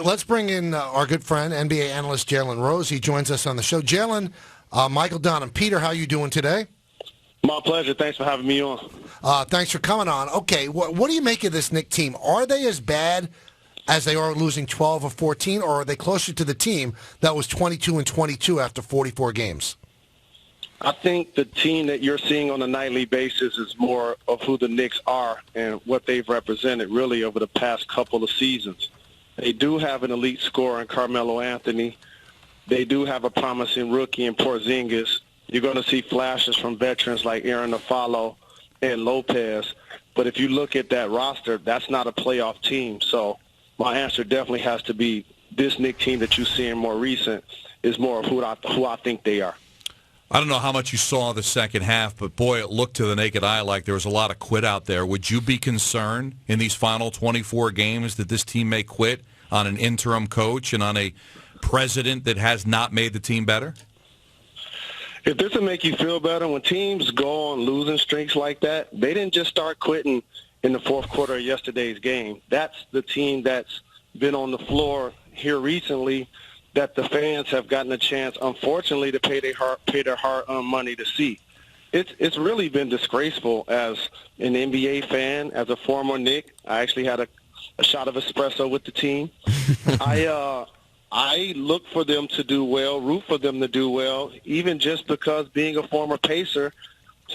let's bring in our good friend, NBA analyst Jalen Rose. He joins us on the show. Jalen, Michael, Don, and Peter, how you doing today? My pleasure. Thanks for having me on. Thanks for coming on. Okay, what do you make of this Knicks team? Are they as bad as they are losing 12 or 14, or are they closer to the team that was 22-22 after 44 games? I think the team that you're seeing on a nightly basis is more of who the Knicks are and what they've represented really over the past couple of seasons. They do have an elite scorer in Carmelo Anthony. They do have a promising rookie in Porzingis. You're going to see flashes from veterans like Aaron Afalo and Lopez. But if you look at that roster, that's not a playoff team. So my answer definitely has to be this Knicks team that you're seeing more recent is more of who I think they are. I don't know how much you saw the second half, but boy, it looked to the naked eye like there was a lot of quit out there. Would you be concerned in these final 24 games that this team may quit on an interim coach and on a president that has not made the team better? If this will make you feel better, when teams go on losing streaks like that, they didn't just start quitting in the fourth quarter of yesterday's game. That's the team that's been on the floor here recently that the fans have gotten a chance, unfortunately, to pay their hard-earned money to see. It's really been disgraceful as an NBA fan, as a former Knick. I actually had a shot of espresso with the team. I look for them to do well, root for them to do well, even just because being a former Pacer,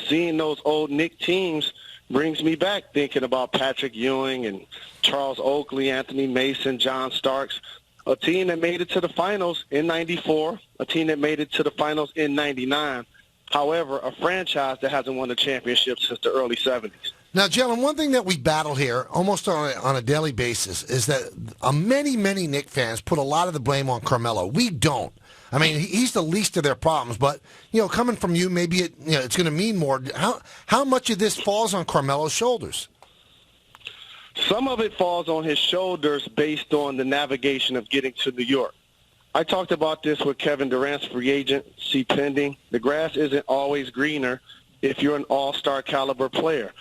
seeing those old Knicks teams brings me back thinking about Patrick Ewing and Charles Oakley, Anthony Mason, John Starks, a team that made it to the finals in 94, a team that made it to the finals in 99. However, a franchise that hasn't won a championship since the early 70s. Now, Jalen, one thing that we battle here almost on a daily basis is that many Knicks fans put a lot of the blame on Carmelo. We don't. I mean, he's the least of their problems, but, coming from you, maybe it's going to mean more. How much of this falls on Carmelo's shoulders? Some of it falls on his shoulders based on the navigation of getting to New York. I talked about this with Kevin Durant's free agency pending. The grass isn't always greener if you're an all-star caliber player.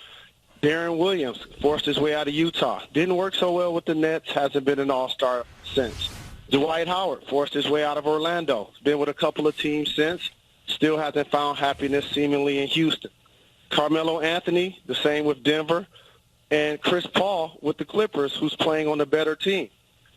Darren Williams forced his way out of Utah. Didn't work so well with the Nets. Hasn't been an all-star since. Dwight Howard forced his way out of Orlando. Been with a couple of teams since. Still hasn't found happiness seemingly in Houston. Carmelo Anthony, the same with Denver. And Chris Paul with the Clippers, who's playing on a better team.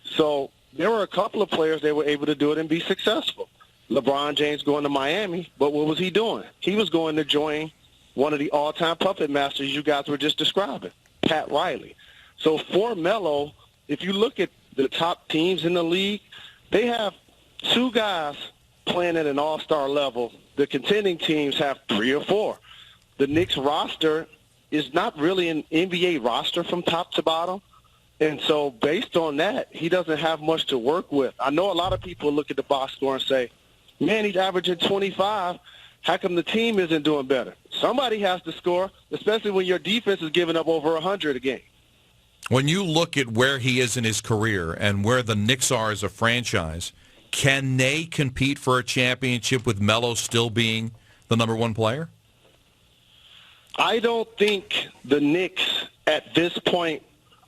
So there were a couple of players that were able to do it and be successful. LeBron James going to Miami, but what was he doing? He was going to join one of the all-time puppet masters you guys were just describing, Pat Riley. So for Melo, if you look at the top teams in the league, they have two guys playing at an all-star level. The contending teams have three or four. The Knicks roster is not really an NBA roster from top to bottom. And so based on that, he doesn't have much to work with. I know a lot of people look at the box score and say, man, he's averaging 25. How come the team isn't doing better? Somebody has to score, especially when your defense is giving up over 100 a game. When you look at where he is in his career and where the Knicks are as a franchise, can they compete for a championship with Melo still being the number one player? I don't think the Knicks at this point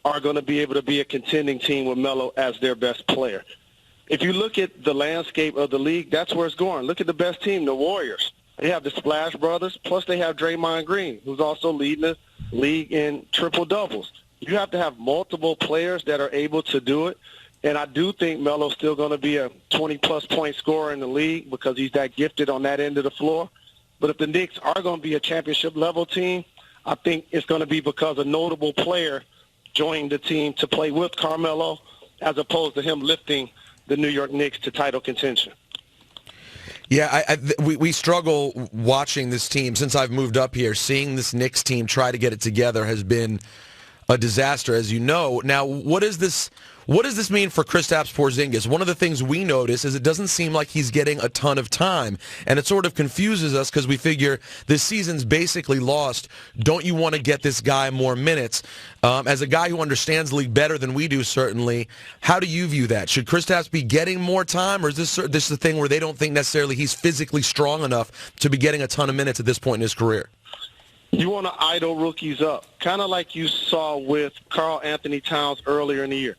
are going to be able to be a contending team with Melo as their best player. If you look at the landscape of the league, that's where it's going. Look at the best team, the Warriors. They have the Splash Brothers, plus they have Draymond Green, who's also leading the league in triple-doubles. You have to have multiple players that are able to do it, and I do think Melo's still going to be a 20-plus point scorer in the league because he's that gifted on that end of the floor. But if the Knicks are going to be a championship-level team, I think it's going to be because a notable player joined the team to play with Carmelo as opposed to him lifting the New York Knicks to title contention. Yeah, we struggle watching this team. Since I've moved up here, seeing this Knicks team try to get it together has been a disaster, as you know. Now, what does this mean for Kristaps Porzingis? One of the things we notice is it doesn't seem like he's getting a ton of time, and it sort of confuses us because we figure this season's basically lost. Don't you want to get this guy more minutes? As a guy who understands the league better than we do, certainly, how do you view that? Should Kristaps be getting more time, or is this the thing where they don't think necessarily he's physically strong enough to be getting a ton of minutes at this point in his career? You want to idle rookies up, kind of like you saw with Karl Anthony Towns earlier in the year.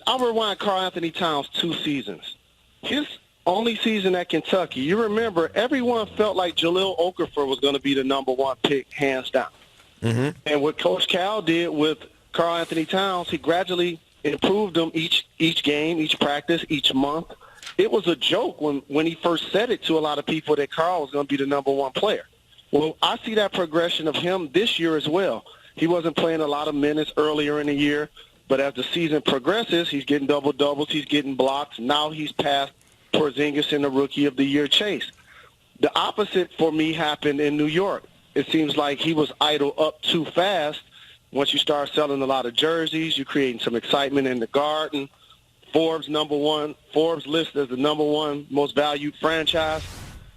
I'll rewind Karl Anthony Towns 2 seasons. His only season at Kentucky, you remember everyone felt like Jahlil Okafor was going to be the number 1 pick, hands down. Mm-hmm. And what Coach Cal did with Karl Anthony Towns, he gradually improved him each game, each practice, each month. It was a joke when he first said it to a lot of people that Karl was going to be the number 1 player. Well, I see that progression of him this year as well. He wasn't playing a lot of minutes earlier in the year, but as the season progresses, he's getting double-doubles, he's getting blocks. Now he's past Porzingis in the Rookie of the Year chase. The opposite for me happened in New York. It seems like he was idle up too fast. Once you start selling a lot of jerseys, you're creating some excitement in the garden. Forbes listed as the number 1 most valued franchise.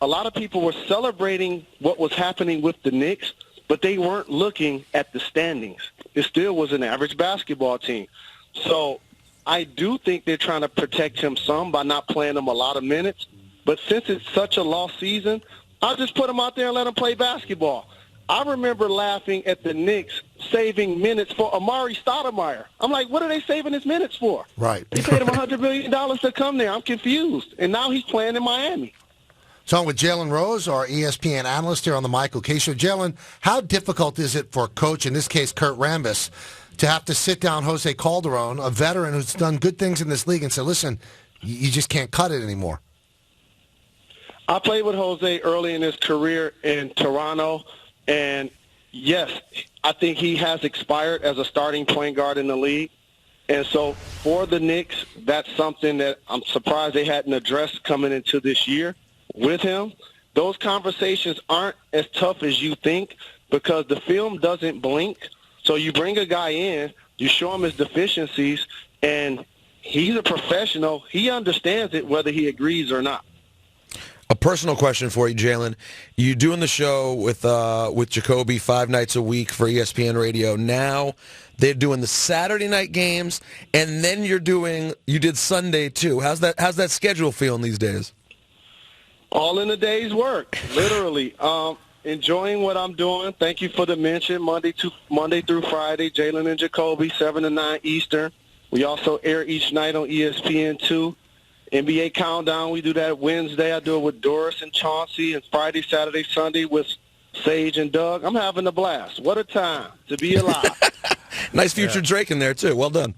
A lot of people were celebrating what was happening with the Knicks, but they weren't looking at the standings. It still was an average basketball team. So I do think they're trying to protect him some by not playing him a lot of minutes. But since it's such a lost season, I'll just put him out there and let him play basketball. I remember laughing at the Knicks saving minutes for Amari Stoudemire. I'm like, what are they saving his minutes for? Right. They paid him $100 million to come there. I'm confused. And now he's playing in Miami. So I'm with Jalen Rose, our ESPN analyst here on the Michael Kay Show. Jalen, how difficult is it for a coach, in this case Kurt Rambis, to have to sit down Jose Calderon, a veteran who's done good things in this league, and say, listen, you just can't cut it anymore? I played with Jose early in his career in Toronto, and yes, I think he has expired as a starting point guard in the league. And so for the Knicks, that's something that I'm surprised they hadn't addressed coming into this year with him. Those conversations aren't as tough as you think because the film doesn't blink. So you bring a guy in, you show him his deficiencies, and he's a professional. He understands it whether he agrees or not. A personal question for you, Jalen. You doing the show with Jacoby 5 nights a week for ESPN Radio. Now they're doing the Saturday night games, and then you did Sunday too. How's that schedule feeling these days? All in a day's work, literally. Enjoying what I'm doing. Thank you for the mention. Monday through Friday, Jalen and Jacoby, 7 to 9 Eastern. We also air each night on ESPN2. NBA Countdown, we do that Wednesday. I do it with Doris and Chauncey, and Friday, Saturday, Sunday with Sage and Doug. I'm having a blast. What a time to be alive. Nice future Drake in there, too. Well done.